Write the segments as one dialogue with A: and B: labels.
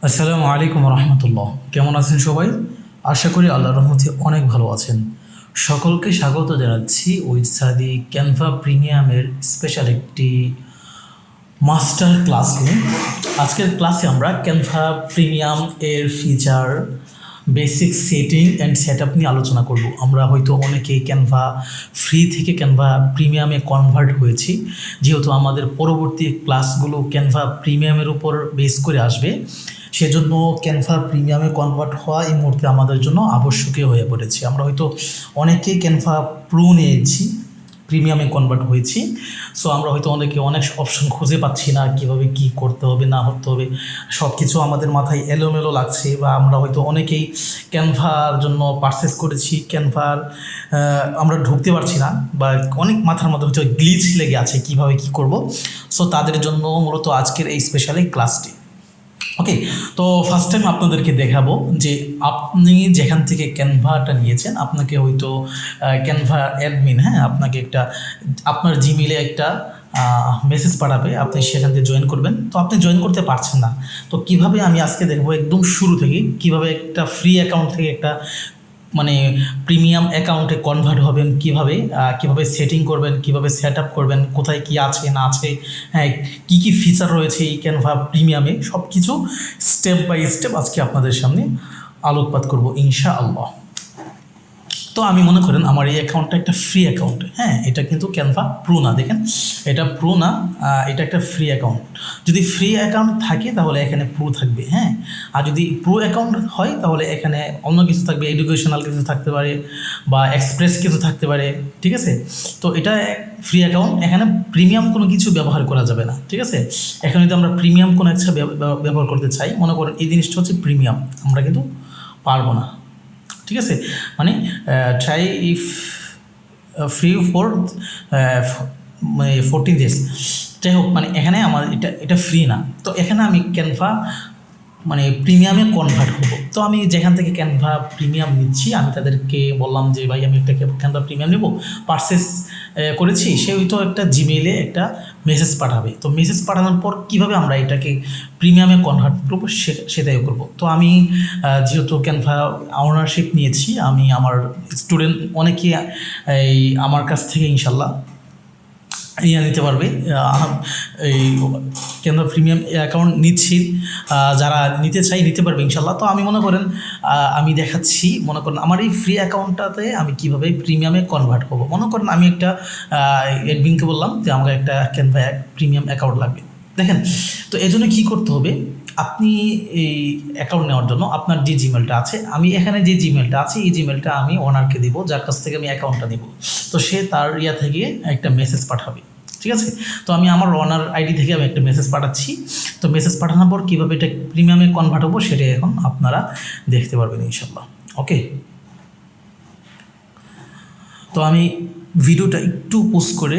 A: আসসালামু আলাইকুম রহমতুল্লাহ। কেমন আছেন সবাই? আশা করি আল্লাহর রহমতে অনেক ভালো আছেন। সকলকে স্বাগত জানাচ্ছি ওই সাদি ক্যানভা প্রিমিয়ামের স্পেশাল একটি মাস্টার ক্লাস নিয়ে। আজকের ক্লাসে আমরা ক্যানভা প্রিমিয়াম এর feature, basic setting and set up নিয়ে আলোচনা করব। আমরা হয়তো অনেকেই ক্যানভা ফ্রি থেকে ক্যানভা প্রিমিয়ামে কনভার্ট হয়েছি, যেহেতু আমাদের পরবর্তী ক্লাসগুলো ক্যানভা প্রিমিয়ামের উপর বেস করে আসবে। সেজন্য ক্যানভা প্রিমিয়ামে কনভার্ট হওয়া এই মুহূর্তে আমাদের জন্য আবশ্যকীয় হয়ে পড়েছে। আমরা হয়তো অনেকেই ক্যানভা প্রো নিয়েছি, প্রিমিয়ামে কনভার্ট হয়েছি। সো আমরা হয়তো অনেক অপশন খুঁজে পাচ্ছি না, কীভাবে কী করতে হবে না করতে হবে, সব কিছু আমাদের মাথায় এলোমেলো লাগছে। বা আমরা হয়তো অনেকেই ক্যানভার জন্য পারচেস করেছি, ক্যানভার আমরা ঢুকতে পারছি না, বা অনেক মাথার মধ্যে হয়তো গ্লিচ লেগে আছে কীভাবে কী করব। সো তাদের জন্য মূলত আজকের এই স্পেশাল এই ক্লাসটি। ওকে, তো ফার্স্ট টাইম আপনাদেরকে দেখাবো যে আপনি যেখান থেকে ক্যানভাটা নিয়েছেন, আপনাকে হয়তো ক্যানভা অ্যাডমিন, আপনাকে একটা আপনার জিমেইলে একটা মেসেজ পাঠাবে, আপনি সেখান থেকে জয়েন করবেন। তো আপনি জয়েন করতে পারছেন না, তো কিভাবে আমি আজকে দেখবো একদম শুরু থেকে কিভাবে একটা ফ্রি অ্যাকাউন্ট থেকে একটা মানে প্রিমিয়াম অ্যাকাউন্টে কনভার্ট হবেন, কিভাবে সেটিং করবেন, কিভাবে সেট আপ করবেন, কোথায় কি আছে না আছে, হ্যাঁ কী কী ফিচার রয়েছে এই ক্যানভা প্রিমিয়ামে, সব কিছু স্টেপ বাই স্টেপ আজকে আপনাদের সামনে আলোকপাত করব ইনশাআল্লাহ। তো আমি মনে করেন আমার এই অ্যাকাউন্টটা একটা ফ্রি অ্যাকাউন্ট, এটা কিন্তু ক্যানভা প্রো না, দেখেন এটা প্রো না, এটা একটা ফ্রি অ্যাকাউন্ট। যদি ফ্রি অ্যাকাউন্ট থাকে তাহলে এখানে প্রো থাকবে, আর যদি প্রো অ্যাকাউন্ট হয় তাহলে এখানে অন্য কিছু থাকবে, এডুকেশনাল কিছু থাকতে পারে বা এক্সপ্রেস কিছু থাকতে পারে, ঠিক আছে। তো এটা ফ্রি অ্যাকাউন্ট, এখানে প্রিমিয়াম কোনো কিছু ব্যবহার করা যাবে না, ঠিক আছে। এখানে যদি আমরা প্রিমিয়াম কোনো একটা ব্যবহার করতে চাই, মনে করেন এই জিনিসটা হচ্ছে প্রিমিয়াম, আমরা কিন্তু পারবো না, ঠিক আছে। মানে try if free for 14 days, যাই হোক, মানে এখানে আমার এটা ফ্রি না। তো এখানে আমি ক্যানভা মানে প্রিমিয়ামে কনভার্ট হবো। তো আমি যেখান থেকে ক্যানভা প্রিমিয়াম নিচ্ছি, আমি তাদেরকে বললাম যে ভাই আমি একটা ক্যানভা প্রিমিয়াম নেব, পারচেস করেছি। সে হয়তো একটা জিমেইলে একটা মেসেজ পাঠাবে। তো মেসেজ পাঠানোর পর কীভাবে আমরা এটাকে প্রিমিয়ামে কনভার্ট করবো সেটাই করবো। তো আমি যেহেতু ক্যানভা ওনারশিপ নিয়েছি, আমি আমার স্টুডেন্ট অনেকে এই আমার কাছ থেকে ইনশাল্লাহ নিতে পারবে, এই কেন্দ্র প্রিমিয়াম অ্যাকাউন্ট নিচ্ছি, যারা নিতে চাই নিতে পারবে ইনশাল্লাহ। তো আমি মনে করেন আমি দেখাচ্ছি, মনে করেন আমার এই ফ্রি অ্যাকাউন্টটাতে আমি কীভাবে প্রিমিয়ামে কনভার্ট করবো। মনে করেন আমি একটা অ্যাডমিনকে বললাম যে আমাকে একটা ক্যানভা প্রিমিয়াম অ্যাকাউন্ট লাগবে। দেখেন, তো এই জন্য কী করতে হবে, আপনি এই অ্যাকাউন্ট নেওয়ার জন্য আপনার যে জিমেলটা আছে, আমি এখানে যে জিমেলটা আছে এই জিমেলটা আমি ওনারকে দিব, যার কাছ থেকে আমি অ্যাকাউন্টটা নেব। তো সে তার থেকে একটা মেসেজ পাঠাবে, ঠিক আছে। তো আমি আমার ওনার আইডি থেকে আমি একটা মেসেজ পাঠাচ্ছি। তো মেসেজ পাঠানোর পর কীভাবে এটা প্রিমিয়ামে কনভার্ট হবো সেটাই এখন আপনারা দেখতে পারবেন ইনশাল্লাহ। ওকে, তো আমি ভিডিওটা একটু পোস্ট করে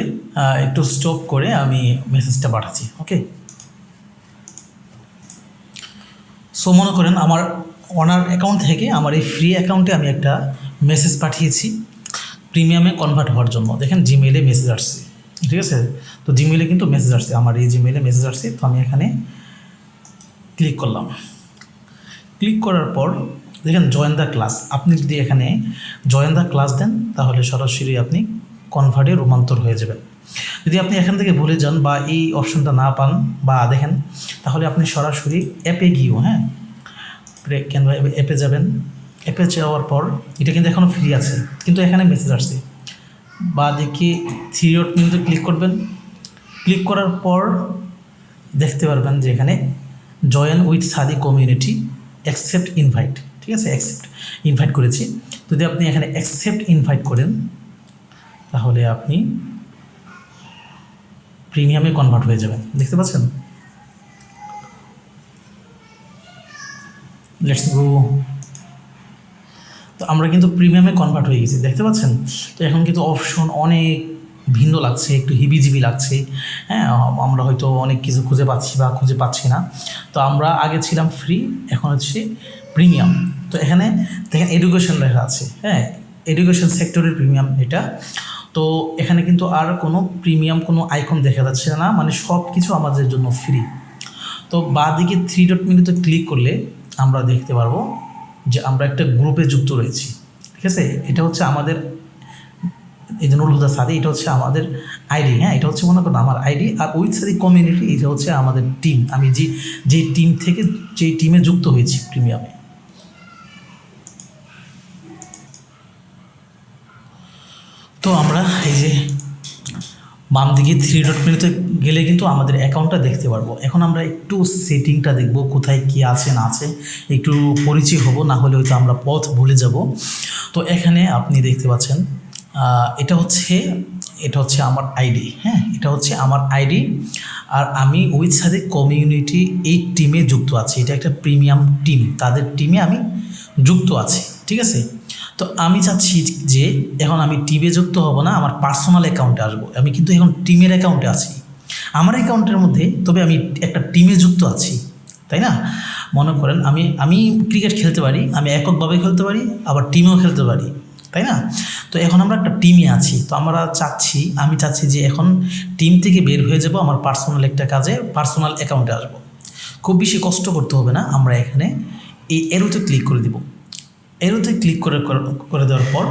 A: একটু স্টপ করে আমি মেসেজটা পাঠাচ্ছি। ওকে, সো মনে করেন আমার ওনার অ্যাকাউন্ট থেকে আমার এই ফ্রি অ্যাকাউন্টে আমি একটা মেসেজ পাঠিয়েছি প্রিমিয়ামে কনভার্ট হওয়ার জন্য। দেখেন জিমেইলে মেসেজ আসছে, ঠিক আছে। তো জিমেইলে কিন্তু মেসেজ আসছে, আমার এই জিমেইলে মেসেজ আসছে। তো আমি এখানে ক্লিক করলাম। ক্লিক করার পর দেখেন জয়েন দ্য ক্লাস, আপনি যদি এখানে জয়েন দ্য ক্লাস দেন তাহলে সরাসরি আপনি কনভার্টে রূপান্তর হয়ে যাবেন। যদি আপনি এখান থেকে ভুলে যান বা এই অপশনটা না পান বা দেখেন, তাহলে আপনি সরাসরি অ্যাপে গিয়েও ক্যানভা অ্যাপে যাবেন। অ্যাপে যাওয়ার পর এটা কিন্তু এখনও ফ্রি আছে, কিন্তু এখানে মেসেজ আসছে, বা দেখি থ্রি ডট মেনুতে ক্লিক করবেন। ক্লিক করার পর দেখতে পারবেন যে এখানে জয়েন উইথ সাদি কমিউনিটি, অ্যাকসেপ্ট ইনভাইট, ঠিক আছে, অ্যাকসেপ্ট ইনভাইট করেছি। যদি আপনি এখানে অ্যাকসেপ্ট ইনভাইট করেন তাহলে আপনি প্রিমিয়ামে কনভার্ট হয়ে যাবেন, দেখতে পাচ্ছেন। Let's go. তো আমরা কিন্তু প্রিমিয়ামে কনভার্ট হয়ে গেছি, দেখতে পাচ্ছেন। তো এখন কিন্তু অপশন অনেক ভিন্ন লাগছে, একটু হিবিজিবি লাগছে, আমরা হয়তো অনেক কিছু খুঁজে পাচ্ছি বা খুঁজে পাচ্ছি না। তো আমরা আগে ছিলাম ফ্রি, এখন হচ্ছে প্রিমিয়াম। তো এখানে দেখেন এডুকেশন লেখা আছে, এডুকেশন সেক্টরের প্রিমিয়াম এটা। তো এখানে কিন্তু আর কোনো প্রিমিয়াম কোনো আইকন দেখা যাচ্ছে না, মানে সব কিছু আমাদের জন্য ফ্রি। তো বাঁদিকে থ্রি ডট মেনুতে ক্লিক করলে আমরা দেখতে পারবো যে আমরা একটা গ্রুপে যুক্ত রয়েছি। ঠিক আছে, এটা হচ্ছে আমাদের এই যে নুরুল হুদা সাদি, এটা হচ্ছে আমাদের আইডি। হ্যাঁ, এটা হচ্ছে মনে করেন আমার আইডি। আর উইথ সাদি কমিউনিটি, এটা হচ্ছে আমাদের টিম। আমি যে টিম থেকে যেই টিমে যুক্ত হয়েছি প্রিমিয়ামে। তো আমরা এই যে বাম দিকে থ্রি ডট মেনুতে গেলে কিন্তু আমাদের অ্যাকাউন্টটা দেখতে পারবো। এখন আমরা একটু সেটিংটা দেখব, কোথায় কী আছে না আছে, একটু পরিচয় হব, না হলে হয়তো আমরা পথ ভুলে যাব। তো এখানে আপনি দেখতে পাচ্ছেন এটা হচ্ছে আমার আইডি। হ্যাঁ, এটা হচ্ছে আমার আইডি। আর আমি উইথ সাদিক কমিউনিটি এই টিমে যুক্ত আছি। এটা একটা প্রিমিয়াম টিম, তাদের টিমে আমি যুক্ত আছি। ঠিক আছে, তো আমি চাচ্ছি যে এখন আমি টিমে যুক্ত হব না, আমার পার্সোনাল অ্যাকাউন্টে আসবো। আমি কিন্তু এখন টিমের অ্যাকাউন্টে আছি, আমার অ্যাকাউন্টের মধ্যে, তবে আমি একটা টিমে যুক্ত আছি, তাই না? মনে করেন আমি ক্রিকেট খেলতে পারি, আমি এককভাবে খেলতে পারি, আবার টিমেও খেলতে পারি, তাই না? তো এখন আমরা একটা টিমে আছি। তো আমি চাচ্ছি যে এখন টিম থেকে বের হয়ে যাব, আমার পার্সোনাল একটা কাজে পার্সোনাল অ্যাকাউন্টে আসবো। খুব বেশি কষ্ট করতে হবে না, আমরা এখানে এই এরোতে ক্লিক করে দিব। এরোতে ক্লিক করে দেওয়ার পর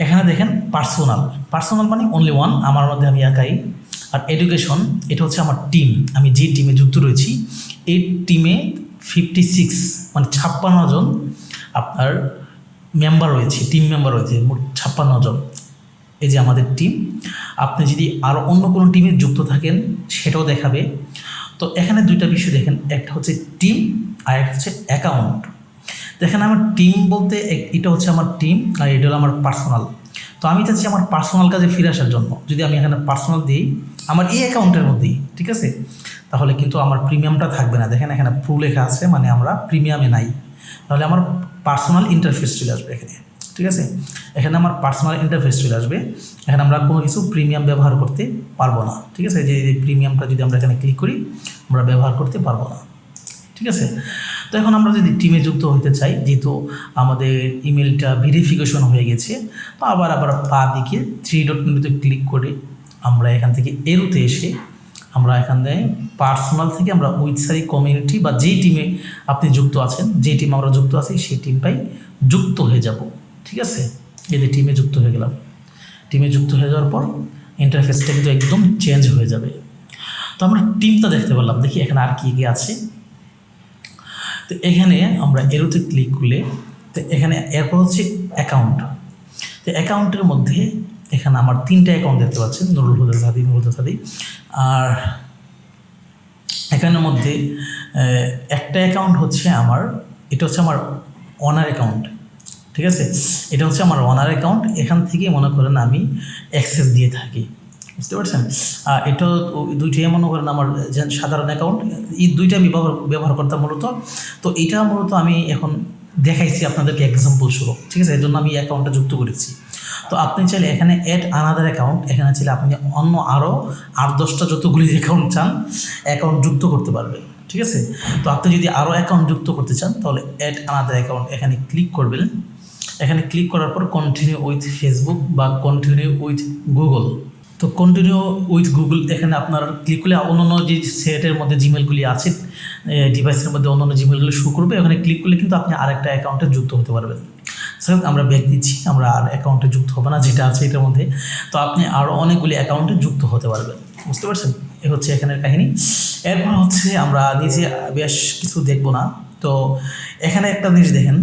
A: এখানে দেখেন পার্সোনাল মানে অনলি ওয়ান, আমার মধ্যে আমি একাই। আর এডুকেশন, এটা হচ্ছে আমার টিম, আমি যে টিমে যুক্ত রয়েছি এই টিমে 56 মানে 56 জন আপনার মেম্বার রয়েছে, টিম মেম্বার রয়েছে, মোট 56 জন। এই যে আমাদের টিম। আপনি যদি আরও অন্য কোনো টিমে যুক্ত থাকেন সেটাও দেখাবে। তো এখানে দুইটা বিষয় দেখেন, একটা হচ্ছে টিম আর একটা হচ্ছে অ্যাকাউন্ট। দেখেন আমার টিম বলতে এটা হচ্ছে আমার টিম, আর এটা হলো আমার পার্সোনাল। তো আমি চাচ্ছি আমার পার্সোনাল কাজে ফিরে আসার জন্য, যদি আমি এখানে পার্সোনাল দিই আমার এই অ্যাকাউন্টের মধ্যেই, ঠিক আছে, তাহলে কিন্তু আমার প্রিমিয়ামটা থাকবে না। দেখেন এখানে প্রো লেখা আছে, মানে আমরা প্রিমিয়ামে নাই। তাহলে আমার পার্সোনাল ইন্টারফেস চলে আসবে এখানে। ঠিক আছে, এখানে আমার পার্সোনাল ইন্টারফেস চলে আসবে। এখানে আমরা কোনো কিছু প্রিমিয়াম ব্যবহার করতে পারবো না। ঠিক আছে, যে প্রিমিয়ামটা যদি আমরা এখানে ক্লিক করি আমরা ব্যবহার করতে পারবো না। ঠিক আছে, তো এখন আমরা যদি টিমে যুক্ত হতে চাই, যেহেতু আমাদের ইমেলটা ভেরিফিকেশন হয়ে গেছে, তো আবার পা দিকে থ্রি ডট মেনুতে ক্লিক করে আমরা এখান থেকে এরোতে এসে আমরা এখানে পার্সোনাল থেকে আমরা উইথ সাদি কমিউনিটি বা যেই টিমে আপনি যুক্ত আছেন, যে টিমে আমরা যুক্ত আছি সেই টিমটাই যুক্ত হয়ে যাব। ঠিক আছে, এই যে টিমে যুক্ত হয়ে গেলাম। টিমে যুক্ত হয়ে যাওয়ার পর ইন্টারফেসটা কিন্তু একদম চেঞ্জ হয়ে যাবে। তো আমরা টিমটা দেখতে পারলাম, দেখি এখানে আর কী কী আছে। তো এখানে আমরা এরোতে ক্লিক করলে তো এখানে এরপর হচ্ছে অ্যাকাউন্ট। তো অ্যাকাউন্টের মধ্যে এখানে আমার 3টা অ্যাকাউন্ট দেখতে পাচ্ছেন, নুরুল হুদা সাদি। আর এখানের মধ্যে একটা অ্যাকাউন্ট হচ্ছে আমার, এটা হচ্ছে আমার অনার অ্যাকাউন্ট। ঠিক আছে, এটা হচ্ছে আমার অনার অ্যাকাউন্ট। এখান থেকেই মনে করেন আমি অ্যাক্সেস দিয়ে থাকি, বুঝতে পারছেন। আর এটা দুইটাই মনে করেন আমার সাধারণ অ্যাকাউন্ট, এই দুইটা আমি ব্যবহার করতাম মূলত। তো এটা মূলত আমি এখন দেখাইছি আপনাদেরকে এক্সাম্পল স্বরূপ। ঠিক আছে, এই জন্য আমি অ্যাকাউন্টটা যুক্ত করেছি। তো আপনি চাইলে এখানে অ্যাড আনাদার অ্যাকাউন্ট, এখানে চাইলে আপনি অন্য আরও 8-10টা যতগুলি অ্যাকাউন্ট চান অ্যাকাউন্ট যুক্ত করতে পারবেন। ঠিক আছে, তো আপনি যদি আরও অ্যাকাউন্ট যুক্ত করতে চান তাহলে অ্যাড আনাদার অ্যাকাউন্ট এখানে ক্লিক করবেন। এখানে ক্লিক করার পর কন্টিনিউ উইথ ফেসবুক বা কন্টিনিউ উইথ গুগল। তো কন্টিনিউ উইথ গুগল এখানে আপনার ক্লিক করলে অন্যান্য যে সেটের মধ্যে জিমেলগুলি আছে, ডিভাইসের মধ্যে অন্যান্য জিমেলগুলি শো করবে। এখানে ক্লিক করলে কিন্তু আপনি আরেকটা অ্যাকাউন্টে যুক্ত হতে পারবেন। যাই আমরা ব্যাক দিচ্ছি, আমরা আর অ্যাকাউন্টে যুক্ত হবে না, যেটা আছে এটার মধ্যে। তো আপনি আরও অনেকগুলি অ্যাকাউন্টে যুক্ত হতে পারবেন, বুঝতে পারছেন। এ হচ্ছে এখানের কাহিনী। এরপর হচ্ছে আমরা নিজে বেশ কিছু দেখবো না। তো এখানে একটা জিনিস দেখেন,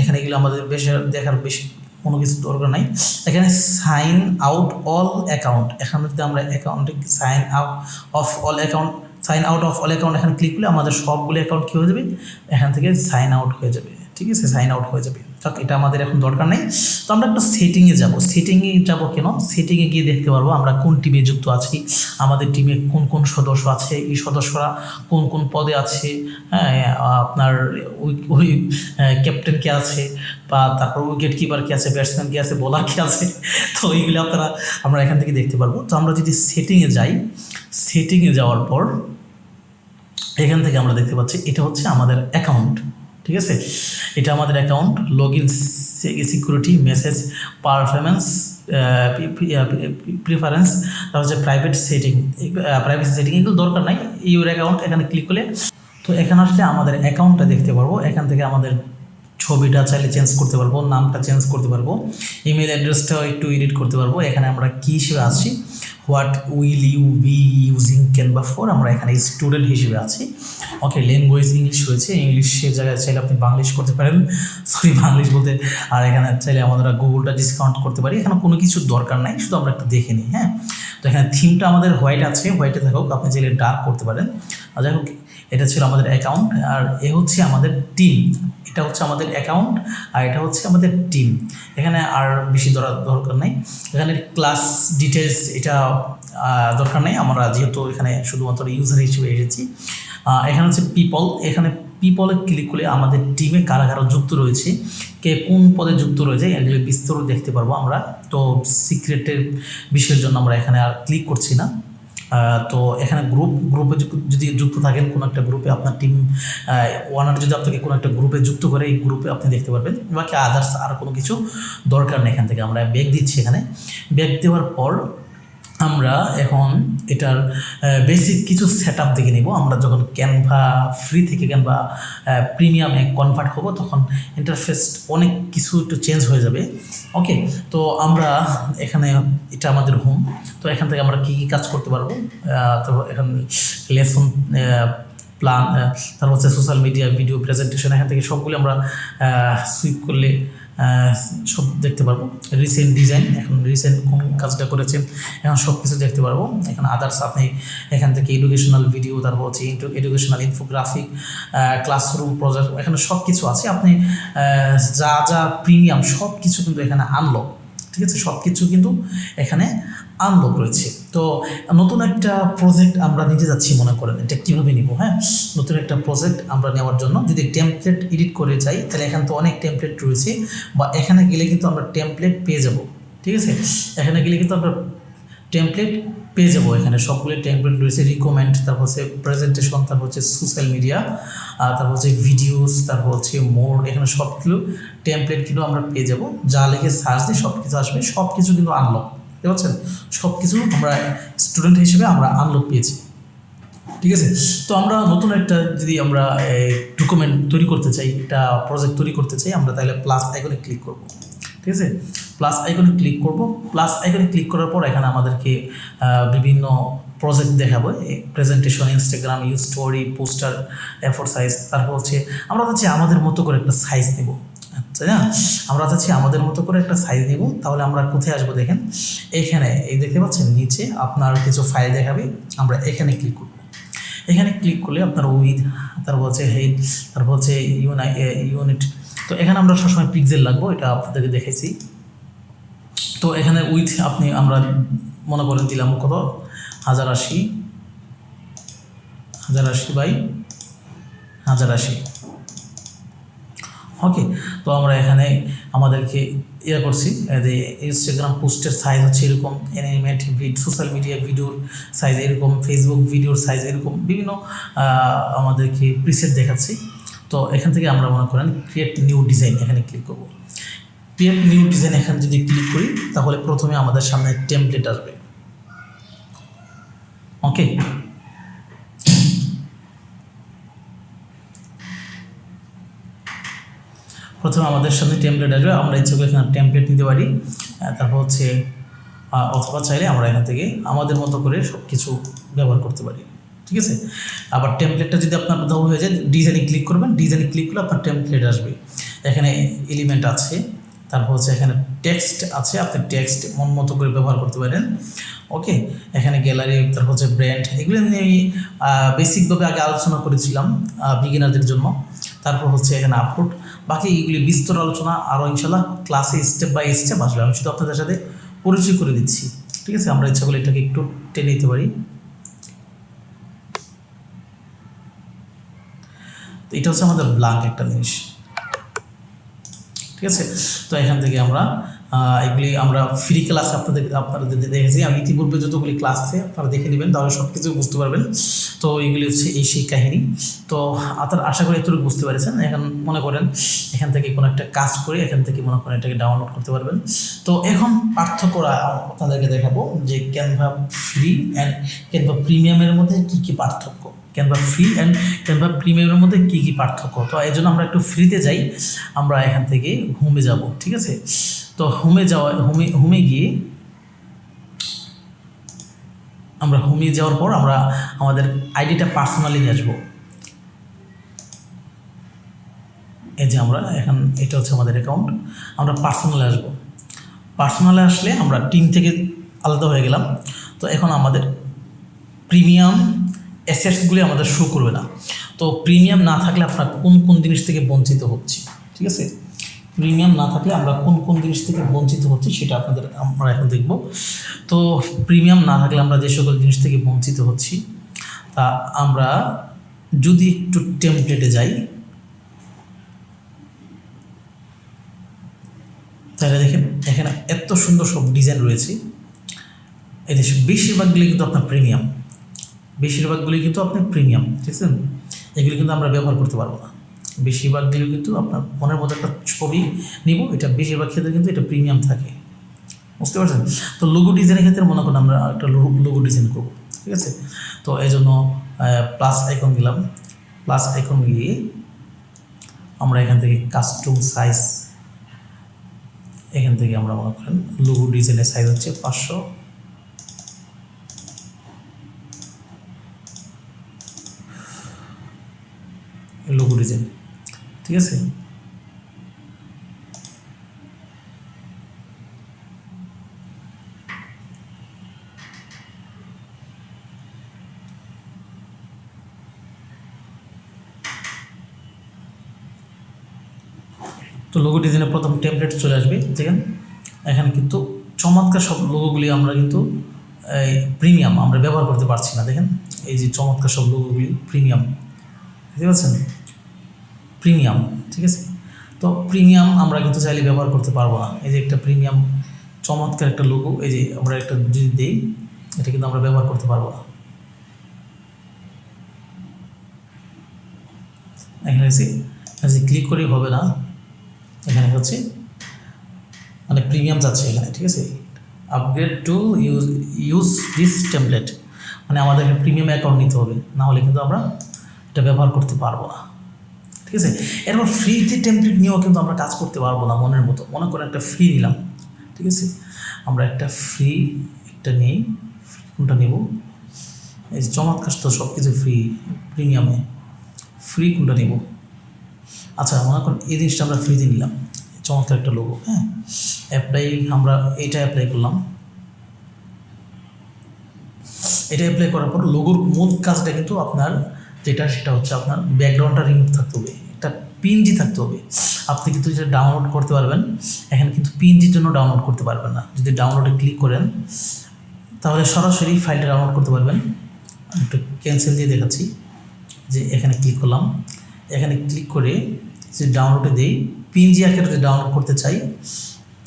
A: এখানে এগুলো আমাদের দেখার বেশি কোনো কিছু দরকার নাই। এখানে সাইন আউট অল অ্যাকাউন্ট, এখানে যদি আমরা অ্যাকাউন্টে sign out of all account এখানে ক্লিক করলে আমাদের সবগুলো অ্যাকাউন্ট কী হয়ে যাবে, এখান থেকে সাইন আউট হয়ে যাবে। ঠিক আছে, সাইন আউট হয়ে যাবে। এটা আমাদের এখন দরকার নেই। তো আমরা একটা সেটিংয়ে যাব কেন, সেটিংয়ে গিয়ে দেখতে পারবো আমরা কোন টিমে যুক্ত আছি, আমাদের টিমে কোন কোন সদস্য আছে, এই সদস্যরা কোন কোন পদে আছে। হ্যাঁ, আপনার ওই ক্যাপ্টেন কে আছে, বা তারপর উইকেট কিপার কে আছে, ব্যাটসম্যান কে আছে, বোলার কে আছে। তো এইগুলো আমরা এখান থেকে দেখতে পারবো। তো আমরা যদি সেটিংয়ে যাই, সেটিংয়ে যাওয়ার পর এখান থেকে আমরা দেখতে পাচ্ছি এটা হচ্ছে আমাদের অ্যাকাউন্ট। ঠিক আছে, এটা আমাদের account. Log in, security, message, performance, preference, তারপর হচ্ছে প্রাইভেট সেটিং, প্রাইভেসি সেটিং, এগুলো দরকার নাই। ইউর অ্যাকাউন্ট এখানে ক্লিক করলে তো এখানে আসলে আমাদের অ্যাকাউন্টটা দেখতে পারবো। এখান থেকে আমাদের ছবিটা চাইলে চেঞ্জ করতে পারবো, নামটা চেঞ্জ করতে পারবো, ইমেল অ্যাড্রেসটাও একটু এডিট করতে পারবো। এখানে আমরা কী হিসেবে আছি, what will you be using Canva for, আমরা এখানে স্টুডেন্ট হিসেবে আছি। ওকে, ল্যাঙ্গুয়েজ ইংলিশ রয়েছে, ইংলিশের জায়গায় চাইলে আপনি বাংলিশ করতে পারেন, সরি বাংলিশ বলতে। আর এখানে চাইলে আমরা গুগলটা ডিসকাউন্ট করতে পারি, এখানে কোনো কিছু দরকার নাই, শুধু আমরা একটু দেখে নিই। হ্যাঁ, তো এখানে থিমটা আমাদের হোয়াইট আছে, হোয়াইটে থাকুক, আপনি চাইলে ডার্ক করতে পারেন। আর যাই হোক, এটা ছিল আমাদের অ্যাকাউন্ট, আর এ হচ্ছে আমাদের টিম। এটা হচ্ছে আমাদের অ্যাকাউন্ট আর এটা হচ্ছে আমাদের টিম। এখানে আর বেশি দরকার নেই। এখানে ক্লাস ডিটেলস এটা দরকার নেই, আমরা যেহেতু এখানে শুধুমাত্র ইউজার হিসেবে এসেছি। এখানে হচ্ছে পিপল, এখানে পিপলে ক্লিক করলে আমাদের টিমে কারা কারা যুক্ত রয়েছে, কে কোন পদে যুক্ত রয়েছে, এগুলো বিস্তারিত দেখতে পারবো আমরা। তো সিক্রেটের বিষয়ের জন্য আমরা এখানে আর ক্লিক করছি না। তো এখানে গ্রুপে যদি যুক্ত থাকেন কোনো একটা গ্রুপে, আপনার টিম ওনার যদি আপনাকে কোনো একটা গ্রুপে যুক্ত করে, এই গ্রুপে আপনি দেখতে পারবেন। বাকি আদার্স আর কোনো কিছু দরকার নেই। এখান থেকে আমরা ব্যাক দিচ্ছি। এখানে ব্যাক দেওয়ার পর আমরা এখন এটার বেসিক কিছু সেট আপ দেখে নিব। আমরা যখন ক্যানভা ফ্রি থেকে ক্যানভা প্রিমিয়ামে কনভার্ট হব, তখন ইন্টারফেস অনেক কিছু একটু চেঞ্জ হয়ে যাবে। ওকে, তো আমরা এখানে, এটা আমাদের হোম। তো এখান থেকে আমরা কী কী কাজ করতে পারবো, তো এখানে লেসন প্ল্যান, তারপর হচ্ছে সোশ্যাল মিডিয়া, ভিডিও প্রেজেন্টেশন, এখান থেকে সবগুলো আমরা সুইপ করলে সব দেখতে পারবো। রিসেন্ট ডিজাইন, এখন রিসেন্ট কোন কাজটা করেছেন, এখন সব কিছু দেখতে পারবো। এখানে আদার্স আপনি এখান থেকে এডুকেশনাল ভিডিও, তারপর হচ্ছে এডুকেশনাল ইনফোগ্রাফিক, ক্লাসরুম প্রজেক্ট, এখানে সব কিছু আছে। আপনি যা যা প্রিমিয়াম সব কিছু কিন্তু এখানে আনলক, ঠিক আছে, সব কিছু কিন্তু এখানে আনলক রয়েছে। তো নতুন একটা প্রজেক্ট আমরা নিতে যাচ্ছি, মনে করেন এটা কীভাবে নিব। হ্যাঁ, নতুন একটা প্রজেক্ট আমরা নেওয়ার জন্য যদি টেমপ্লেট এডিট করে যাই, তাহলে এখানে তো অনেক টেমপ্লেট রয়েছে, বা এখানে গেলে কিন্তু আমরা টেমপ্লেট পেয়ে যাব। ঠিক আছে, এখানে গেলে কিন্তু আমরা টেমপ্লেট পেয়ে যাবো। এখানে সবগুলো টেমপ্লেট রয়েছে, রিকমেন্ড, তারপর হচ্ছে প্রেজেন্টেশন, তারপর হচ্ছে সোশ্যাল মিডিয়া, তারপর হচ্ছে ভিডিওস, তারপর হচ্ছে মোড, এখানে সবগুলো টেমপ্লেট কিন্তু আমরা পেয়ে যাব। যা লিখে সার্চ দিয়ে সব কিছু আসবে, সব কিছু কিন্তু আনলক, বুঝতে পারছেন, সব কিছু আমরা স্টুডেন্ট হিসেবে আমরা আনলক পেয়েছি। ঠিক আছে, তো আমরা নতুন একটা যদি আমরা ডকুমেন্ট তৈরি করতে চাই, একটা প্রজেক্ট তৈরি করতে চাই, আমরা তাহলে প্লাস আইকনে ক্লিক করব। ঠিক আছে, প্লাস আইকনে ক্লিক করব। প্লাস আইকনে ক্লিক করার পর এখানে আমাদেরকে বিভিন্ন প্রজেক্ট দেখাবো, presentation, Instagram, use story, poster, এ4 সাইজ, তারপর হচ্ছে আমরা হচ্ছে আমাদের মতো করে একটা সাইজ নেব। আচ্ছা, আমরা চাচ্ছি আমাদের মতো করে একটা সাইজ নেব। তাহলে আমরা কোথায় আসবো দেখেন, এখানে এই দেখতে পাচ্ছেন নিচে আপনার কিছু ফাইল দেখাবে, আমরা এখানে ক্লিক করব। এখানে ক্লিক করলে আপনার উইথ, তারপর হচ্ছে হেড, তারপর হচ্ছে ইউনিট। তো এখানে আমরা সবসময় পিক্সেল লাগবো, এটা আপনাদেরকে দেখেছি। তো এখানে উইথ আমরা মনে করেন দিলাম কত, 1080 বাই 1080। ওকে, তো আমরা এখানে আমাদেরকে করছি যে ইনস্টাগ্রাম পোস্টের সাইজ হচ্ছে এরকম, অ্যানিমেট সোশ্যাল মিডিয়া ভিডিওর সাইজ এরকম, ফেসবুক ভিডিওর সাইজ এরকম, বিভিন্ন আমাদেরকে প্রিসেট দেখাচ্ছি। তো এখান থেকে আমরা মনে করেন ক্রিয়েট নিউ ডিজাইন, এখানে ক্লিক করব। ক্রিয়েট নিউ ডিজাইন এখানে যদি ক্লিক করি, তাহলে প্রথমে আমাদের সামনে টেমপ্লেট আসবে। ওকে, প্রথমে আমাদের সামনে টেমপ্লেট আসবে, আমরা ইচ্ছে করে এখানে টেমপ্লেট নিতে পারি। তারপর হচ্ছে অথবা চাইলে আমরা এখান থেকে আমাদের মতো করে সব কিছু ব্যবহার করতে পারি। ঠিক আছে, আবার টেমপ্লেটটা যদি আপনার দাও হয়ে যায়, ডিজাইনে ক্লিক করবেন, ডিজাইনে ক্লিক করলে আপনার টেমপ্লেট আসবে। এখানে এলিমেন্ট আছে, তারপর হচ্ছে এখানে টেক্সট আছে, আপনি টেক্সট মন মতো করে ব্যবহার করতে পারেন। ওকে, এখানে গ্যালারি, তারপর হচ্ছে ব্র্যান্ড, এগুলো নিয়ে আমি বেসিকভাবে আগে আলোচনা করেছিলাম বিগিনারদের জন্য। তারপর হচ্ছে এখানে আপলোড, বাকি এগুলি বিস্তর আলোচনা আরও ইনশাল্লাহ ক্লাসে স্টেপ বাই স্টেপ আসবে। আমি শুধু আপনাদের সাথে পরিচয় করে দিচ্ছি। ঠিক আছে, আমরা ইচ্ছা করলে এটাকে একটু টেনে নিতে পারি। তো এটা হচ্ছে আমাদের ব্ল্যাঙ্ক একটা জিনিস। ঠিক আছে। তো এখান থেকে আমরা এগুলি আমরা ফ্রি ক্লাস আপনারা দেখেছি, আমি ইতিপূর্বে যতগুলি ক্লাস আছে আপনারা দেখে নেবেন, তাহলে সব কিছু বুঝতে পারবেন। তো এগুলি হচ্ছে এই সেই কাহিনী। তো আপনারা আশা করি এতটুকু বুঝতে পেরেছেন। এখন মনে করেন এখান থেকে কোনো একটা কাজ করে এখান থেকে মনে করেন এটাকে ডাউনলোড করতে পারবেন। তো এখন পার্থক্য আপনাদেরকে দেখাবো যে ক্যানভা ফ্রি অ্যান্ড ক্যানভা প্রিমিয়ামের মধ্যে কী কী পার্থক্য, ক্যানভা ফ্রি অ্যান্ড ক্যানভা প্রিমিয়ামের মধ্যে কী কী পার্থক্য। তো এই জন্য আমরা একটু ফ্রিতে যাই, আমরা এখান থেকে হোমে যাব, ঠিক আছে। তো হোমে গিয়ে আমরা হোমে যাওয়ার পর আমরা আমাদের আইডিটা পার্সোনালি নিয়ে আসবো। এই যে আমরা এখন এটা হচ্ছে আমাদের অ্যাকাউন্ট, আমরা পার্সোনালে আসবো। পার্সোনালে আসলে আমরা টিম থেকে আলাদা হয়ে গেলাম। তো এখন আমাদের প্রিমিয়াম অ্যাসেটসগুলি আমাদের শো করবে না। তো প্রিমিয়াম না থাকলে আপনার কোন কোন জিনিস থেকে বঞ্চিত হচ্ছি, ঠিক আছে। প্রিমিয়াম না থাকলে আমরা কোন কোন জিনিস থেকে বঞ্চিত হচ্ছি সেটা আমরা এখন দেখব। তো প্রিমিয়াম না থাকলে আমরা যে সকল জিনিস থেকে বঞ্চিত হচ্ছি, তা আমরা যদি একটু টেমপ্লেটে যাই তাহলে দেখেন এখানে এত সুন্দর সব ডিজাইন রয়েছে। এই যে বেশিরভাগগুলি কিন্তু আপনার প্রিমিয়াম, ঠিক আছে। এগুলি কিন্তু আমরা ব্যবহার করতে পারবো না। বেশিরভাগগুলি কিন্তু আপনার মনের মতো একটা ছবি নিব, এটা বেশিরভাগ ক্ষেত্রে কিন্তু এটা প্রিমিয়াম থাকে, বুঝতে পারছেন। তো লোগো ডিজাইনের ক্ষেত্রে মনে করেন আমরা একটা লোগো ডিজাইন করবো, ঠিক আছে। তো এই জন্য প্লাস আইকন দিলাম, প্লাস আইকন গিয়ে আমরা এখান থেকে কাস্টম সাইজ, এখান থেকে আমরা মনে করেন লোগো ডিজাইনের সাইজ হচ্ছে 500, লোগো ডিজাইন, ঠিক আছে। তো লোগো ডিজাইনের প্রথম টেমপ্লেট চলে আসবে, দেখেন এখানে কিন্তু চমৎকার সব লোগোগুলি আমরা কিন্তু প্রিমিয়াম আমরা ব্যবহার করতে পারছি না। দেখেন এই যে চমৎকার সব লোগোগুলি প্রিমিয়াম, বুঝতে পারছেন, প্রিমিয়াম, ঠিক আছে। তো প্রিমিয়াম আমরা কিন্তু চাইলে ব্যবহার করতে পারবো না। এই যে একটা প্রিমিয়াম চমৎকার একটা লোগো, এই যে আমরা একটা যদি দিই এটা কিন্তু আমরা ব্যবহার করতে পারবো না। এখানে যে ক্লিক করেই হবে না, এখানে হচ্ছে মানে প্রিমিয়াম যাচ্ছে এখানে, ঠিক আছে। Upgrade to use this template, মানে আমাদের প্রিমিয়াম অ্যাকাউন্ট নিতে হবে, না হলে কিন্তু আমরা এটা ব্যবহার করতে পারবো না, ঠিক আছে। এরপর ফ্রিতে টেমপ্লেট নিয়েও কিন্তু আমরা কাজ করতে পারবো না মনের মতো। মনে করে একটা ফ্রি নিলাম, ঠিক আছে, আমরা একটা ফ্রি একটা নিই, কোনটা নেব, এই চমৎকার তো সব কিছু ফ্রি, প্রিমিয়ামে ফ্রি কোনটা নেব। আচ্ছা মনে করেন এই জিনিসটা আমরা ফ্রিতে নিলাম, চমৎকার একটা লোগো, হ্যাঁ। অ্যাপ্লাই, আমরা এটা অ্যাপ্লাই করলাম, এটা অ্যাপ্লাই করার পর লোগোর মূল কাজটা কিন্তু আপনার যেটা সেটা হচ্ছে আপনার ব্যাকগ্রাউন্ডটা রিমুভ থাকতে হবে, একটা পিএনজি থাকতে হবে। আপনি কিন্তু যেটা ডাউনলোড করতে পারবেন, এখানে কিন্তু পিএনজির জন্য ডাউনলোড করতে পারবেন না। যদি ডাউনলোডে ক্লিক করেন তাহলে সরাসরি ফাইলটা ডাউনলোড করতে পারবেন। একটু ক্যান্সেল দিয়ে দেখাচ্ছি, যে এখানে ক্লিক করলাম, এখানে ক্লিক করে যে ডাউনলোডে দিই, পিএনজি আকারে যদি ডাউনলোড করতে চাই,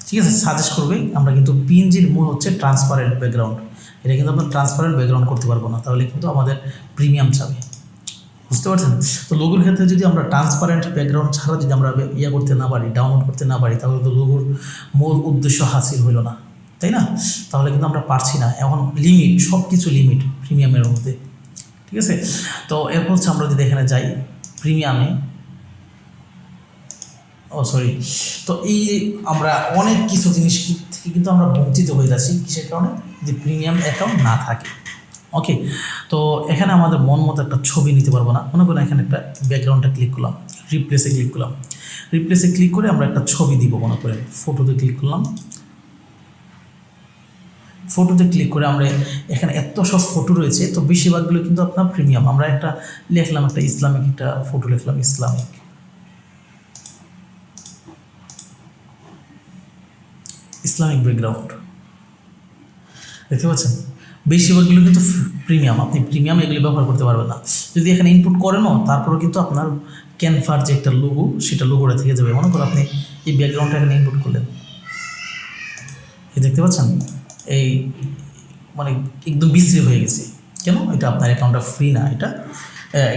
A: ঠিক আছে, সাজেস্ট করবে। আমরা কিন্তু পিএনজির মূল হচ্ছে ট্রান্সপারেন্ট ব্যাকগ্রাউন্ড, এটা কিন্তু আমরা ট্রান্সপারেন্ট ব্যাকগ্রাউন্ড করতে পারবো না, তাহলে কিন্তু আমাদের প্রিমিয়াম চাবে, বুঝতে পারছেন। তো লোগোর ক্ষেত্রে যদি আমরা ট্রান্সপারেন্ট ব্যাকগ্রাউন্ড ছাড়া যদি আমরা করতে না পারি, ডাউনলোড করতে না পারি, তাহলে তো লোগোর মূল উদ্দেশ্য হাসিল হইল না, তাই না। তাহলে কিন্তু আমরা পারছি না। এখন লিমিট, সব কিছু লিমিট প্রিমিয়ামের মধ্যে, ঠিক আছে। তো এরপর হচ্ছে আমরা যদি এখানে যাই প্রিমিয়ামে, সরি, তো এই আমরা অনেক কিছু জিনিস থেকে কিন্তু আমরা বঞ্চিত হয়ে যাচ্ছি, কিসের কারণে, যদি প্রিমিয়াম অ্যাকাউন্ট না থাকে। ওকে, তো এখানে আমাদের মন মতো একটা ছবি নিতে পারবো না। মনে করেন এখানে একটা ব্যাকগ্রাউন্ডটা ক্লিক করলাম, রিপ্লেসে ক্লিক করলাম, রিপ্লেসে ক্লিক করে আমরা একটা ছবি দিব। মনে করেন ফটোতে ক্লিক করলাম, ফটোতে ক্লিক করে আমরা এখানে এত সব ফটো রয়েছে, তো বেশিরভাগগুলো কিন্তু আপনার প্রিমিয়াম। আমরা একটা লিখলাম, একটা ইসলামিক একটা ফটো লিখলাম, ইসলামিক ব্যাকগ্রাউন্ড, দেখতে পাচ্ছেন। বেশিরভাগগুলো কিন্তু প্রিমিয়াম, আপনি প্রিমিয়াম এগুলি ব্যবহার করতে পারবেন না। যদি এখানে ইনপুট করেনও তারপরেও কিন্তু আপনার ক্যানভার যে একটা লোগো, সেটা লোগোটা থেকে যাবে। মনে করুন আপনি এই ব্যাকগ্রাউন্ডটা এখানে ইনপুট করলেন, এই দেখতে পাচ্ছেন এই মানে একদম বিশ্রী হয়ে গেছে। কেন? এটা আপনার অ্যাকাউন্টটা ফ্রি না, এটা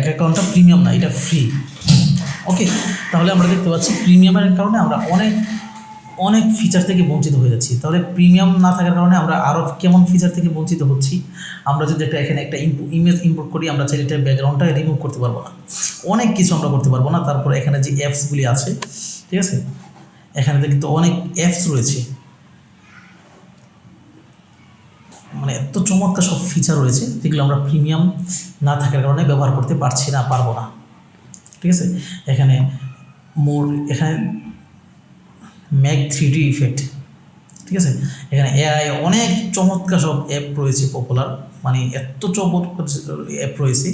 A: অ্যাকাউন্টটা প্রিমিয়াম না, এটা ফ্রি। ওকে, তাহলে আমরা দেখতে পাচ্ছি প্রিমিয়ামের কারণে আমরা অনেক অনেক ফিচার থেকে বঞ্চিত হয়ে যাচ্ছি। তাহলে প্রিমিয়াম না থাকার কারণে আমরা আরও কেমন ফিচার থেকে বঞ্চিত হচ্ছি? আমরা যদি এখানে একটা ইমেজ ইম্পোর্ট করি, আমরা চাইলে এটা ব্যাকগ্রাউন্ডটা রিমুভ করতে পারবো না, অনেক কিছু আমরা করতে পারবো না। তারপরে এখানে যে অ্যাপসগুলি আছে, ঠিক আছে, এখানে কিন্তু অনেক অ্যাপস রয়েছে, মানে এত চমৎকার সব ফিচার রয়েছে যেগুলো আমরা প্রিমিয়াম না থাকার কারণে ব্যবহার করতে পারছি না, পারবো না। ঠিক আছে, এখানে এখানে ম্যাক 3D ইফেক্ট, ঠিক আছে, এখানে এআই অনেক চমৎকার সব অ্যাপ রয়েছে পপুলার, মানে এত চমৎকার অ্যাপ রয়েছে।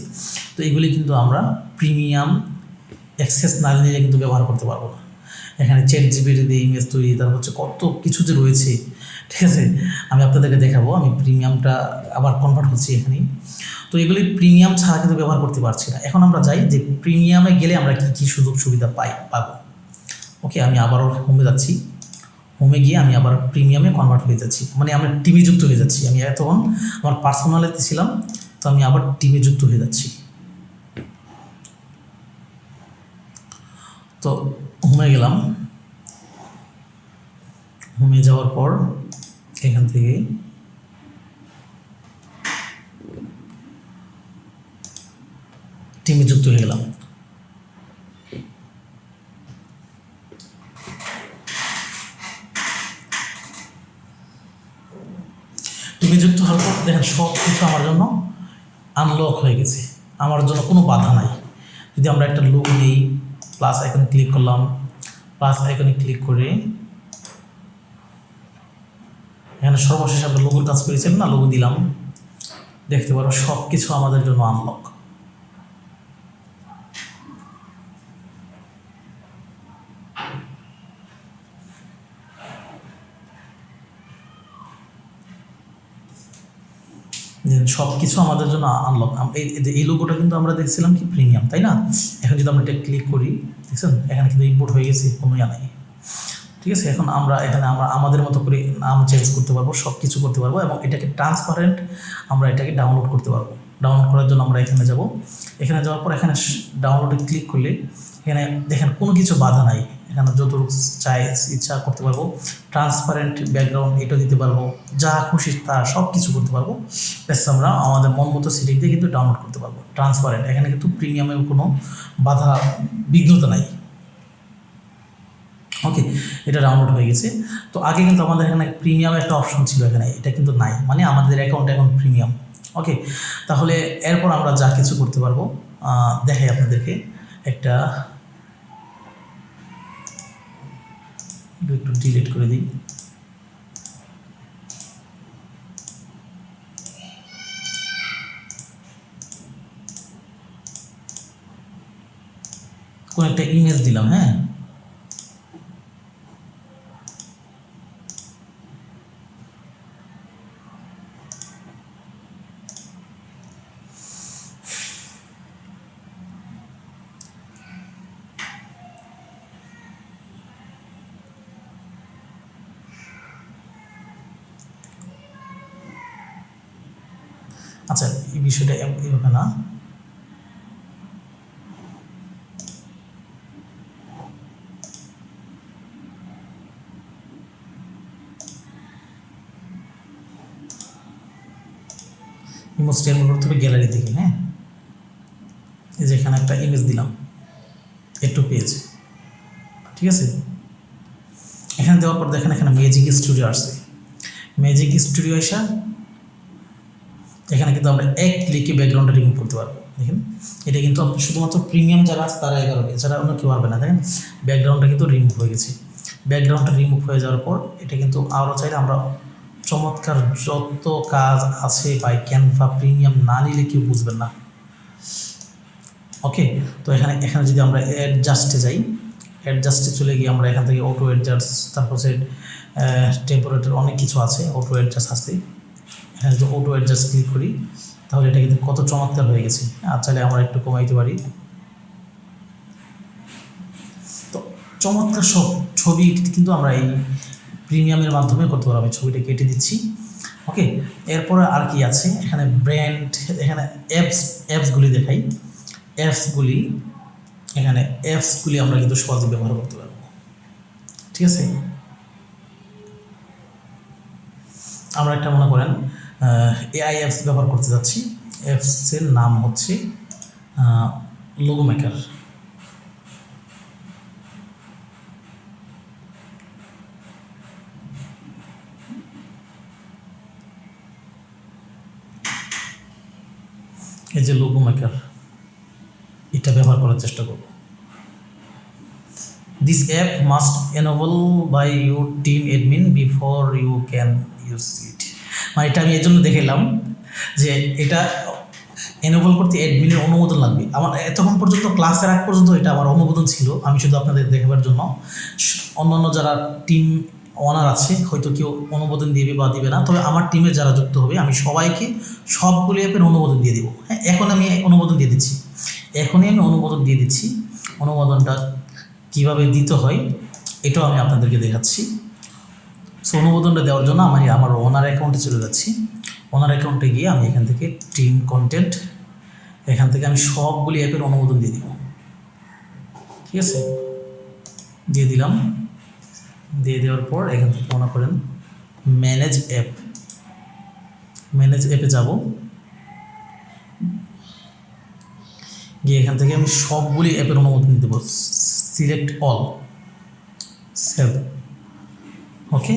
A: তো এগুলি কিন্তু আমরা প্রিমিয়াম অ্যাক্সেস না নিলে কিন্তু ব্যবহার করতে পারবো না। এখানে ChatGPT দিয়ে ইমেজ তৈরি, তারপর হচ্ছে কত কিছু যে রয়েছে, ঠিক আছে, আমি আপনাদেরকে দেখাবো। আমি প্রিমিয়ামটা আবার কনভার্ট করছি এখানেই। তো এগুলি প্রিমিয়াম ছাড়া কিন্তু ব্যবহার করতে পারছি না। এখন আমরা যাই যে প্রিমিয়ামে গেলে আমরা কী কী সুযোগ সুবিধা পাবো। ওকে, আমি আবারও হোমে যাচ্ছি, হোমে গিয়ে আমি আবার প্রিমিয়ামে কনভার্ট হয়ে যাচ্ছি, মানে আমরা টিমে যুক্ত হয়ে যাচ্ছি। আমি তখন আমার পার্সোনালিতে ছিলাম, তো আমি আবার টিমে যুক্ত হয়ে যাচ্ছি। তো হোমে গেলাম, হোমে যাওয়ার পর এখান থেকে টিমে যুক্ত হয়ে গেলাম। টিমে যুক্ত হওয়ার পর দেখেন সব কিছু আমার জন্য আনলক হয়ে গেছে, আমার জন্য কোনো বাধা নাই। যদি আমরা একটা লোগো নিই, প্লাস আইকনে ক্লিক করলাম, প্লাস আইকনে ক্লিক করে এখানে সর্বশেষ আমরা লোগোর কাজ করেছিলাম না, লোগো দিলাম, দেখতে পারো সব কিছু আমাদের জন্য আনলক। সব কিছু আমাদের জন্য আনলক। এই লোগোটা কিন্তু আমরা দেখছিলাম কি প্রিমিয়াম, তাই না? এখন যদি আমরা এটা ক্লিক করি, দেখছেন এখানে কিন্তু ইম্পোর্ট হয়ে গেছে, কোনো নাই। ঠিক আছে, এখন আমরা এখানে আমাদের মতো করে নাম চেঞ্জ করতে পারবো, সব কিছু করতে পারবো, এবং এটাকে ট্রান্সপারেন্ট আমরা এটাকে ডাউনলোড করতে পারবো। ডাউনলোড করার জন্য আমরা এখানে যাব, এখানে যাওয়ার পর এখানে ডাউনলোডে ক্লিক করলে এখানে দেখেন কোনো কিছু বাধা নাই, এখানে যতটুকু চাই ইচ্ছা করতে পারবো। ট্রান্সপারেন্ট ব্যাকগ্রাউন্ড এটা দিতে পারবো, যা খুশি তা সব কিছু করতে পারবো। ব্যাস আমরা আমাদের মন মতো সেটিং দিয়ে কিন্তু ডাউনলোড করতে পারবো। ট্রান্সপারেন্ট, এখানে কিন্তু প্রিমিয়ামের কোনো বাধা বিঘ্নতা নাই। ওকে, এটা ডাউনলোড হয়ে গেছে। তো আগে কিন্তু আমাদের এখানে প্রিমিয়াম একটা অপশন ছিল, এখানে এটা কিন্তু নাই, মানে আমাদের অ্যাকাউন্ট এখন প্রিমিয়াম। ওকে, তাহলে এরপর আমরা যা কিছু করতে পারবো দেখাই আপনাদেরকে। একটা একটু ডিলিট করে দিই। কোন একটা ইমেজ দিলাম, হ্যাঁ, আচ্ছা এই বিষয়টা এভাবে না, ইমেজটা এমন করতে হবে গ্যালারি থেকে। হ্যাঁ, এই যে এখানে একটা ইমেজ দিলাম, একটু পেজ, ঠিক আছে। এখানে দেওয়ার পর দেখেন এখানে ম্যাজিক স্টুডিও আসছে। ম্যাজিক স্টুডিও আসা এখানে কিন্তু আমরা এক ক্লিকে ব্যাকগ্রাউন্ডটা রিমুভ করতে পারবো। দেখেন এটা কিন্তু শুধুমাত্র প্রিমিয়াম যারা আছে তারাই পারবে, এছাড়া অন্য কেউ পারবে না। দেখেন ব্যাকগ্রাউন্ডটা কিন্তু রিমুভ হয়ে গেছে। ব্যাকগ্রাউন্ডটা রিমুভ হয়ে যাওয়ার পর এটা কিন্তু আরও চাইলে আমরা চমৎকার যত কাজ আছে বা ক্যানভা প্রিমিয়াম না নিলে কেউ বুঝবেন না। ওকে, তো এখানে যদি আমরা অ্যাডজাস্টে যাই, অ্যাডজাস্টে চলে গিয়ে আমরা এখান থেকে অটো অ্যাডজাস্ট, তারপর সে টেম্পারেচার অনেক কিছু আছে, অটো অ্যাডজাস্ট আছে। এখানে যদি অটো অ্যাডজাস্ট ক্লিক করি তাহলে এটা কিন্তু কত চমৎকার হয়ে গেছে। আর চাইলে আমরা একটু কমাইতে পারি। তো চমৎকার সব ছবি কিন্তু আমরা এই প্রিমিয়ামের মাধ্যমে করতে পারবো। আমি ছবিটা কেটে দিচ্ছি। ওকে, এরপরে আর কি আছে এখানে ব্র্যান্ড, এখানে অ্যাপসগুলি দেখাই। অ্যাপসগুলি এখানে অ্যাপসগুলি আমরা কিন্তু সহজে ব্যবহার করতে পারবো। ঠিক আছে, আমরা একটা মনে করেন এআই অ্যাপস ব্যবহার করতে যাচ্ছি। অ্যাপসের নাম হচ্ছে লোগো মেকার। এই যে লোগো মেকার, এটা ব্যবহার করার চেষ্টা করব। This app must enable by your team admin before you can use it. মানে এটা আমি এর জন্য দেখালাম যে এটা এনেবল করতে অ্যাডমিনের অনুমোদন লাগবে। আমার এতক্ষণ পর্যন্ত ক্লাসের আগ পর্যন্ত এটা আমার অনুমোদন ছিল, আমি শুধু আপনাদের দেখাবার জন্য। অন্যান্য যারা টিম ওনার আছে হয়তো কেউ অনুমোদন দিবে বা দিবে না, তবে আমার টিমে যারা যুক্ত হবে আমি সবাইকে সবগুলি অ্যাপের অনুমোদন দিয়ে দেবো। হ্যাঁ, এখন আমি অনুমোদন দিয়ে দিচ্ছি, এখনই আমি অনুমোদন দিয়ে দিচ্ছি। অনুমোদনটা কীভাবে দিতে হয় এটাও আমি আপনাদেরকে দেখাচ্ছি। সো অনুমোদনটা দেওয়ার জন্য আমি আমার ওনার অ্যাকাউন্টে চলে যাচ্ছি। ওনার অ্যাকাউন্টে গিয়ে আমি এখান থেকে টিম কন্টেন্ট, এখান থেকে আমি সবগুলি অ্যাপের অনুমোদন দিয়ে দিব। ঠিক আছে, দিয়ে দিলাম। দিয়ে দেওয়ার পর এখান থেকে মনে করেন ম্যানেজ অ্যাপ, ম্যানেজ অ্যাপে যাব। গিয়ে এখান থেকে আমি সবগুলি অ্যাপের অনুমোদন দেবো। Select all, save. Okay,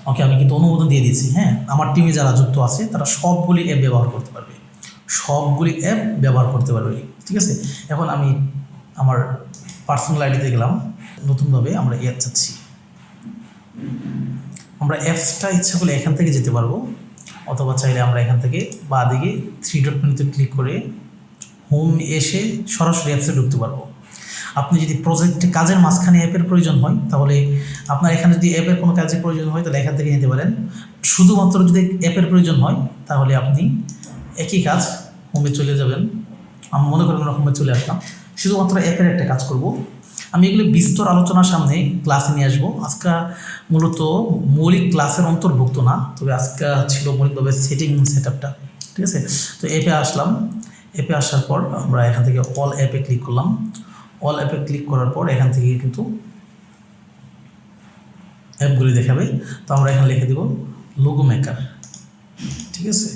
A: okay, আমি কিন্তু অনুমোদন দিয়ে দিয়েছি। হ্যাঁ, আমার টিমে যারা যুক্ত আছে তারা সবগুলি অ্যাপ ব্যবহার করতে পারবে, সবগুলি অ্যাপ ব্যবহার করতে পারবে। ঠিক আছে, এখন আমি আমার পার্সোনাল আইডিতে গেলাম। নতুনভাবে আমরা অ্যাপ চাচ্ছি, আমরা অ্যাপসটা ইচ্ছা করলে এখান থেকে যেতে পারবো, অথবা চাইলে আমরা এখান থেকে বা দিকে 3 ডট মেনুতে ক্লিক করে হোম এসে সরাসরি অ্যাপসে ঢুকতে পারবো। আপনি যদি প্রজেক্টে কাজের মাঝখানে অ্যাপের প্রয়োজন হয়, তাহলে আপনার এখানে যদি অ্যাপের কোনো কাজের প্রয়োজন হয় তাহলে এখান থেকে নিতে পারেন। শুধুমাত্র যদি অ্যাপের প্রয়োজন হয় তাহলে আপনি একই কাজ হোমে চলে যাবেন। আমি মনে করেন আমরা হোমে চলে আসলাম, শুধুমাত্র অ্যাপের একটা কাজ করব। আমি এগুলো বিস্তর আলোচনার সামনে ক্লাসে নিয়ে আসবো। আজকে মূলত মৌলিক ক্লাসের অন্তর্ভুক্ত না, তবে আজকে ছিল মৌলিকভাবে সেট আপটা। ঠিক আছে, তো অ্যাপে আসলাম। অ্যাপে আসার পর আমরা এখান থেকে অল অ্যাপে ক্লিক করলাম। অল অ্যাপে ক্লিক করার পর এখান থেকে কিন্তু অ্যাপগুলি দেখাবে। তো আমরা এখানে লিখে দেব লোগো মেকার। ঠিক আছে,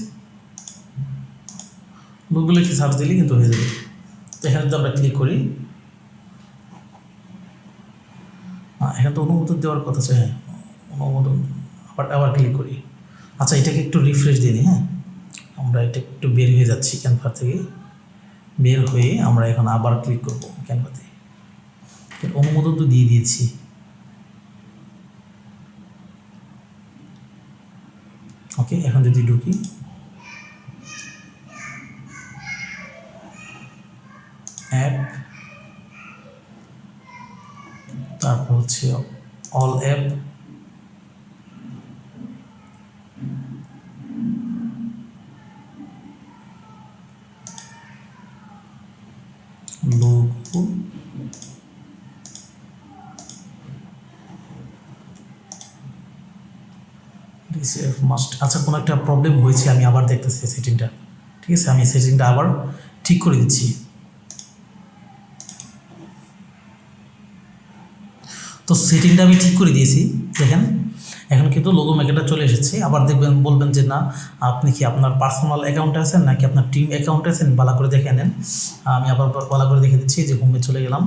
A: লোগো লিখে সার্চ দিলে কিন্তু হয়ে যাবে। তো এখানে যদি আমরা ক্লিক করি, এখানে তো অনুমোদন দেওয়ার কথা আছে। হ্যাঁ, অনুমোদন আবার ক্লিক করি। আচ্ছা, এটাকে একটু রিফ্রেশ দিয়ে দিই। হ্যাঁ, আমরা এটা একটু বের হয়ে যাচ্ছি ক্যানভা থেকে। বের হয়ে আমরা এখন আবার ক্লিক করবো ক্যানভাতে। অনুমোদন তো দিয়ে দিয়েছি। ওকে, এখন যদি ঢুকি, অ্যাপ, তারপর হচ্ছে অল অ্যাপ, লোগো, মাস্ট। আচ্ছা, কোনো একটা প্রবলেম হয়েছে, আমি আবার দেখতেছি সেটিংটা। ঠিক আছে, আমি সেটিংটা আবার ঠিক করে দিচ্ছি। তো সেটিংটা আমি ঠিক করে দিয়েছি, দেখেন এখন কিন্তু লোগো মেকারটা চলে এসেছে। আবার দেখবেন, বলবেন যে না আপনি কি আপনার পার্সোনাল অ্যাকাউন্টে আছেন নাকি আপনার টিম অ্যাকাউন্টে আছেন, ভালো করে দেখে নেন। আমি আবার ভালো করে দেখে দিচ্ছি যে হোমে চলে গেলাম।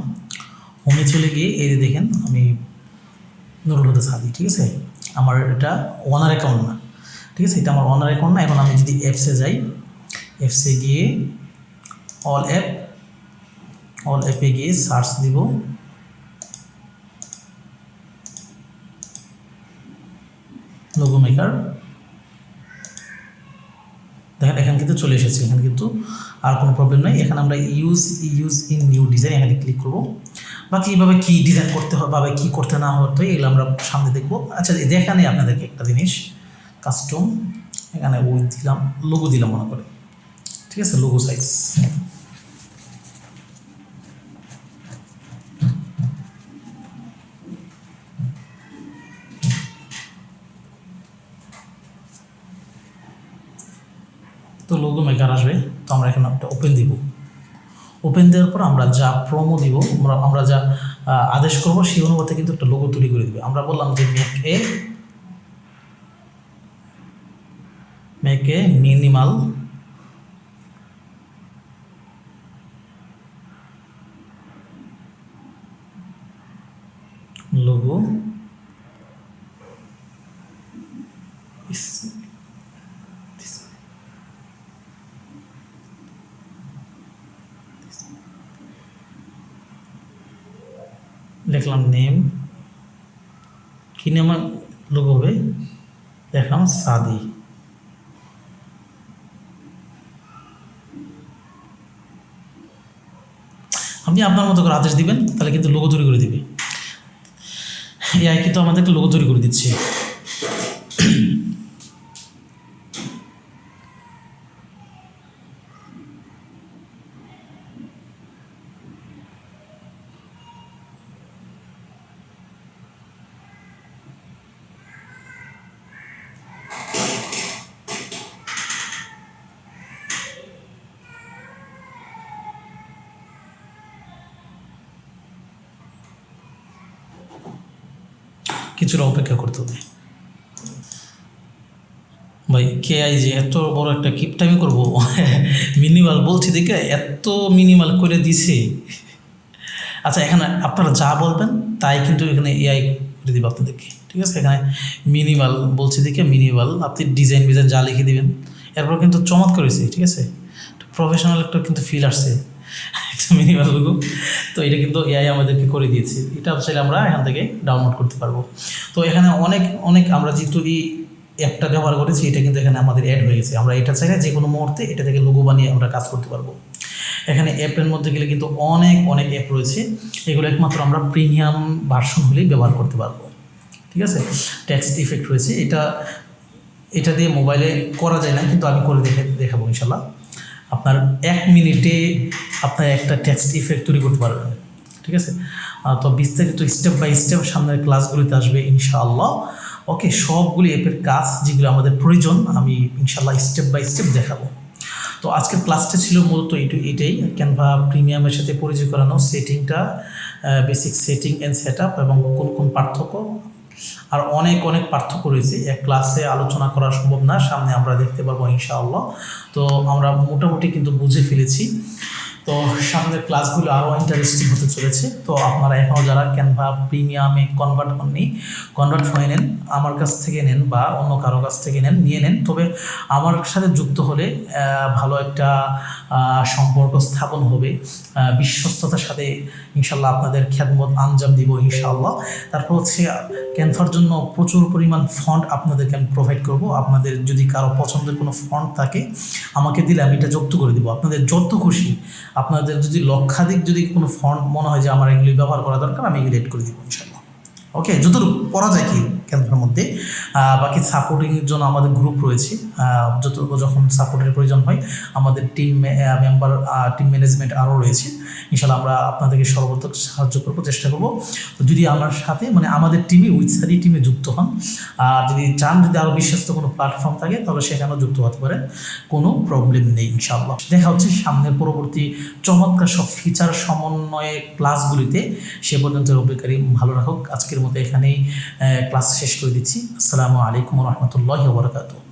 A: হোমে চলে গিয়ে এই যে দেখেন আমি নুরুল হুদা সাদি। ঠিক আছে, আমার এটা ওনার অ্যাকাউন্ট না। ঠিক আছে, এটা আমার ওনার অ্যাকাউন্ট না। এখন আমি যদি অ্যাপসে যাই, অ্যাপসে গিয়ে অল অ্যাপে গিয়ে সার্চ দিব লোগো মেকার। দেখেন এখানে কিন্তু চলে এসেছে, এখানে কিন্তু আর কোনো প্রবলেম নেই। এখানে আমরা ইউজ ইন নিউ ডিজাইন এখানে ক্লিক করব। বাকি এইভাবে কী ডিজাইন করতে হবে বা কী করতে না হতো এগুলো আমরা সামনে দেখব। আচ্ছা, দেখানে আপনাদেরকে একটা জিনিস, কাস্টম, এখানে ওই দিলাম, লোগো দিলাম মনে করে। ঠিক আছে, লোগো সাইজ লোগো মেকার আসবে। তো আমরা এখানে একটা ওপেন দিব। ওপেন দেওয়ার পর আমরা যা প্রোমো দিব, আমরা যা আদেশ করব সেই অনুপাতে কিন্তু একটা লোগো তৈরি করে দিবে। আমরা বললাম যে মেক এ মিনিমাল লোগো লিখলাম নেম, কি নাম লোগো হবে, দেখলাম সাদি। আপনি আপনার মতো করে আদেশ দিবেন, তাহলে কিন্তু লোগো তৈরি করে দিবে। এআই কিন্তু আমাদেরকে লোগো তৈরি করে দিচ্ছে। কিছুটা অপেক্ষা করতে হবে। ভাই কেআই যে এত বড় একটা কিপটামি করবো মিনিমাল বলছি দেখে এত মিনিমাল করে দিছে। আচ্ছা, এখানে আপনারা যা বলবেন তাই কিন্তু এখানে এআই করে দিবে আপনাদেরকে, ঠিক আছে। এখানে মিনিমাল বলছি দেখে মিনিমাল, আপনি ডিজাইন যা লিখে দিবেন, এরপর কিন্তু চমৎকার হয়েছে, ঠিক আছে। প্রফেশনাল একটা কিন্তু ফিল আসছে একটা মিনিমাল লোগো। তো এটা কিন্তু এআই আমাদেরকে করে দিয়েছে। এটা চাইলে আমরা এখান থেকে ডাউনলোড করতে পারবো। তো এখানে অনেক আমরা যেহেতু এই অ্যাপটা ব্যবহার করেছি, এটা কিন্তু এখানে আমাদের অ্যাড হয়ে গেছে। আমরা এটা চাইলে যে কোনো মুহূর্তে এটা থেকে লোগো বানিয়ে আমরা কাজ করতে পারবো। এখানে অ্যাপের মধ্যে গেলে কিন্তু অনেক অ্যাপ রয়েছে, এগুলো একমাত্র আমরা প্রিমিয়াম ভার্সন হলেই ব্যবহার করতে পারবো, ঠিক আছে। টেক্সট ইফেক্ট রয়েছে, এটা দিয়ে মোবাইলে করা যায় না, কিন্তু আমি করে দেখাবো ইনশাল্লাহ। আপনার 1 মিনিটে আপনার একটা টেক্সট ইফেক্ট তৈরি করতে পারবেন, ঠিক আছে। তো বিস্তারিত স্টেপ বাই স্টেপ সামনের ক্লাসগুলিতে আসবে ইনশাআল্লাহ। ওকে, সবগুলি অ্যাপের কাজ যেগুলো আমাদের প্রয়োজন আমি ইনশাআল্লাহ স্টেপ বাই স্টেপ দেখাবো। তো আজকের ক্লাসটা ছিল মূলত এটাই, ক্যানভা প্রিমিয়ামের সাথে পরিচয় করানো, সেটিংটা, basic setting and set up এবং কোন পার্থক্য, আর অনেক পার্থক্য রয়েছে, এক ক্লাসে আলোচনা করা সম্ভব না, সামনে আমরা দেখতে পারবো ইনশাআল্লাহ। তো আমরা মোটামুটি কিন্তু বুঝে ফেলেছি। তো সামনের ক্লাসগুলো আরও ইন্টারেস্টিং হতে চলেছে। তো আপনারা এখনও যারা ক্যানভা প্রিমিয়ামে কনভার্ট হয়ে নেন, আমার কাছ থেকে নেন বা অন্য কারো কাছ থেকে নিয়ে নেন। তবে আমার সাথে যুক্ত হলে ভালো একটা সম্পর্ক স্থাপন হবে, বিশ্বস্ততার সাথে ইনশাল্লাহ আপনাদের খেদমত আঞ্জাম দিব ইনশাআল্লাহ। তারপর হচ্ছে ক্যানভার জন্য প্রচুর পরিমাণ ফন্ট আপনাদেরকে আমি প্রোভাইড করব। আপনাদের যদি কারো পছন্দের কোনো ফন্ট থাকে আমাকে দিলে আমি এটা যুক্ত করে দিব, আপনাদের যত খুশি। আপনাদের যদি লক্ষাধিক যদি কোনো ফন্ট মনে হয় যে আমার এগুলি ব্যবহার করা দরকার, আমি এগুলি এড করে দিব ইনশাল্লাহ। ওকে, যতটুকু করা যায় কি ক্যানভার মধ্যে। বাকি সাপোর্টিংয়ের জন্য আমাদের গ্রুপ রয়েছে, যখন সাপোর্টের প্রয়োজন হয় আমাদের টিম ম্যানেজমেন্ট আরও রয়েছে। ইনশাল্লাহ আমরা আপনাদেরকে সর্বোত্তম সাহায্য করবো, চেষ্টা করবো। যদি আমার সাথে আমাদের টিমে উইথসারি টিমে যুক্ত হন, আর যদি চান যদি আরও বিশ্বস্ত কোনো প্ল্যাটফর্ম থাকে তাহলে সেখানেও যুক্ত হতে পারেন, কোনো প্রবলেম নেই ইনশাআল্লাহ। দেখা হচ্ছে সামনের পরবর্তী চমৎকার সব ফিচার সমন্বয়ে ক্লাসগুলিতে। সে পর্যন্ত রব্বুল কারীম ভালো রাখুক। আজকের মতো এখানেই ক্লাস শেষ করে দিচ্ছি। আসসালামু আলাইকুম ওয়া রাহমাতুল্লাহি ওয়া বারাকাতুহু।